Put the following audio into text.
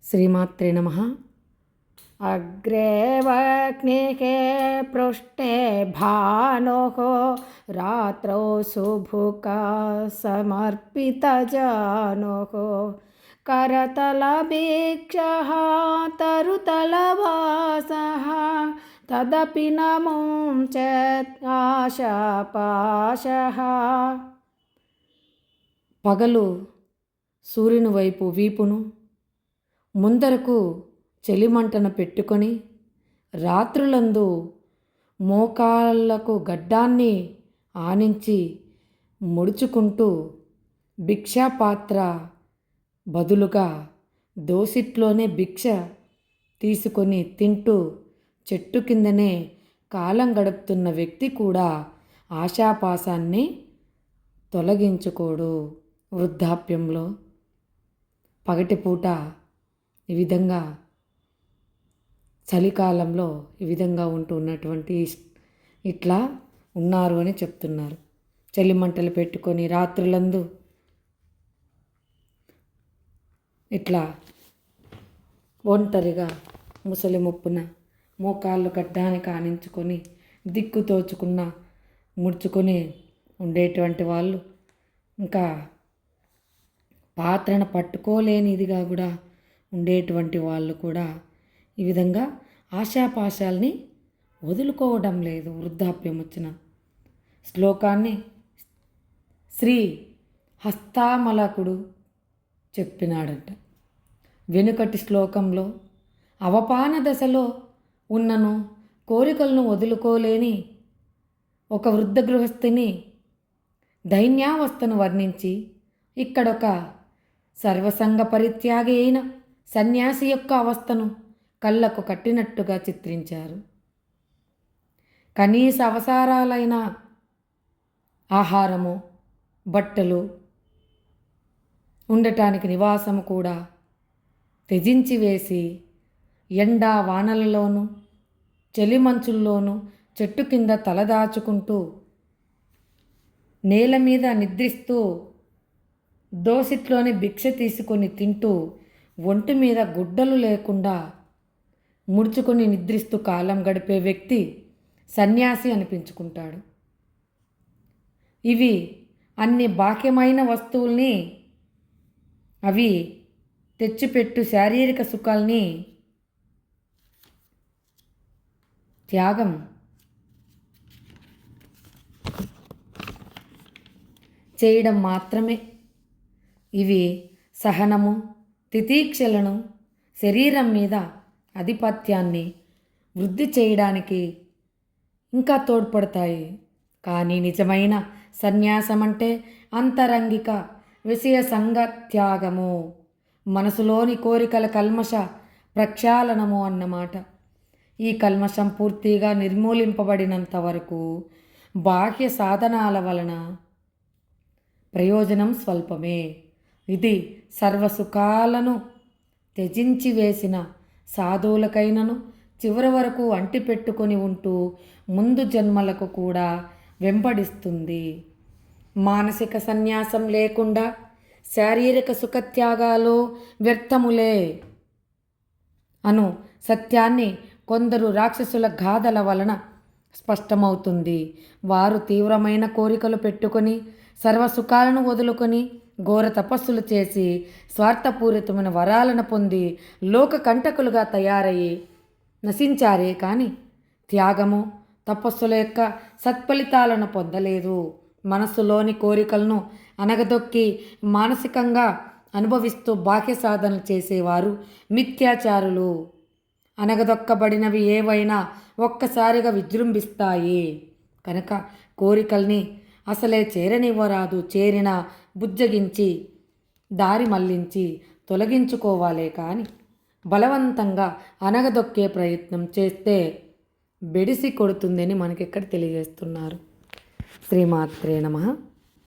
శ్రీమాత్రే నమః. అగ్రే వగ్నికే పృష్ఠే భానోః రాత్రౌ సుభుకా సమర్పితజానోః కరతలభిక్షః తరుతలవాసః తదపి న ముంచత్ ఆశాపాశః. పగలు సూర్యుని వైపు వీపును ముందరకు చెలిమంటను పెట్టుకొని రాత్రులందు మోకాళ్ళకు గడ్డాన్ని ఆనించి ముడుచుకుంటూ భిక్షాపాత్ర బదులుగా దోసిట్లోనే భిక్ష తీసుకొని తింటూ చెట్టు కిందనే కాలం గడుపుతున్న వ్యక్తి కూడా ఆశాపాశాన్ని తొలగించుకోడు. వృద్ధాప్యంలో పగటిపూట ఈ విధంగా, చలికాలంలో ఈ విధంగా ఉంటున్నటువంటి ఇట్లా ఉన్నారు అని చెప్తున్నారు. చలిమంటలు పెట్టుకొని రాత్రులందు ఇట్లా ఒంటరిగా ముసలి ముప్పున మోకాళ్ళు గడ్డానికి ఆనించుకొని దిక్కు తోచుకున్న ముడుచుకొని ఉండేటువంటి వాళ్ళు, ఇంకా పాత్రను పట్టుకోలేనిదిగా కూడా ఉండేటువంటి వాళ్ళు కూడా ఈ విధంగా ఆశాపాశాల్ని వదులుకోవడం లేదు. వృద్ధాప్యం వచ్చిన శ్లోకాన్ని శ్రీ హస్తామలకుడు చెప్పినాడంట. వెనుకటి శ్లోకంలో అవపాన దశలో ఉన్నను కోరికలను వదులుకోలేని ఒక వృద్ధ గృహస్థిని దైన్యావస్థను వర్ణించి ఇక్కడొక సర్వసంగ పరిత్యాగి అయిన సన్యాసి యొక్క అవస్థను కళ్ళకు కట్టినట్టుగా చిత్రించారు. కనీస అవసరాలైన ఆహారము, బట్టలు, ఉండటానికి నివాసము కూడా త్యజించి వేసి ఎండా వానలలోనూ చలిమంచుల్లోనూ చెట్టు కింద తలదాచుకుంటూ నేల మీద నిద్రిస్తూ దోసిట్లోని భిక్ష తీసుకొని తింటూ ఒంటి మీద గుడ్డలు లేకుండా ముడుచుకొని నిద్రిస్తూ కాలం గడిపే వ్యక్తి సన్యాసి అనిపించుకుంటాడు. ఇవి అన్ని బాహ్యమైన వస్తువుల్ని, అవి తెచ్చిపెట్టు శారీరక సుఖాల్ని త్యాగం చేయడం మాత్రమే. ఇవి సహనము, తితీక్షలను, శరీరం మీద ఆధిపత్యాన్ని వృద్ధి చేయడానికి ఇంకా తోడ్పడతాయి. కానీ నిజమైన సన్యాసం అంటే అంతరంగిక విషయ సంగ త్యాగము, మనసులోని కోరికల కల్మష ప్రక్షాళనము అన్నమాట. ఈ కల్మషం పూర్తిగా నిర్మూలింపబడినంత వరకు బాహ్య సాధనాల వలన ప్రయోజనం స్వల్పమే. ఇది సర్వసుఖాలను త్యజించి వేసిన సాధువులకైనను చివరి వరకు అంటిపెట్టుకొని ఉంటూ ముందు జన్మలకు కూడా వెంబడిస్తుంది. మానసిక సన్యాసం లేకుండా శారీరక సుఖత్యాగాలు వ్యర్థములే అను సత్యాన్ని కొందరు రాక్షసుల గాథల వలన స్పష్టమవుతుంది. వారు తీవ్రమైన కోరికలు పెట్టుకొని సర్వసుఖాలను వదులుకొని ఘోర తపస్సులు చేసి స్వార్థపూరితమైన వరాలను పొంది లోక కంటకులుగా తయారయ్యి నశించారే కానీ త్యాగము, తపస్సుల యొక్క సత్ఫలితాలను పొందలేదు. మనస్సులోని కోరికలను అనగదొక్కి మానసికంగా అనుభవిస్తూ బాహ్య సాధనలు చేసేవారు మిథ్యాచారులు. అనగదొక్కబడినవి ఏవైనా ఒక్కసారిగా విజృంభిస్తాయి కనుక కోరికల్ని అసలే చేరనివ్వరాదు. చేరిన బుజ్జగించి దారి మళ్లించి తొలగించుకోవాలే కానీ బలవంతంగా అనగదొక్కే ప్రయత్నం చేస్తే బెడిసి కొడుతుందని మనకిక్కడ తెలియజేస్తున్నారు. శ్రీమాత్రే నమః.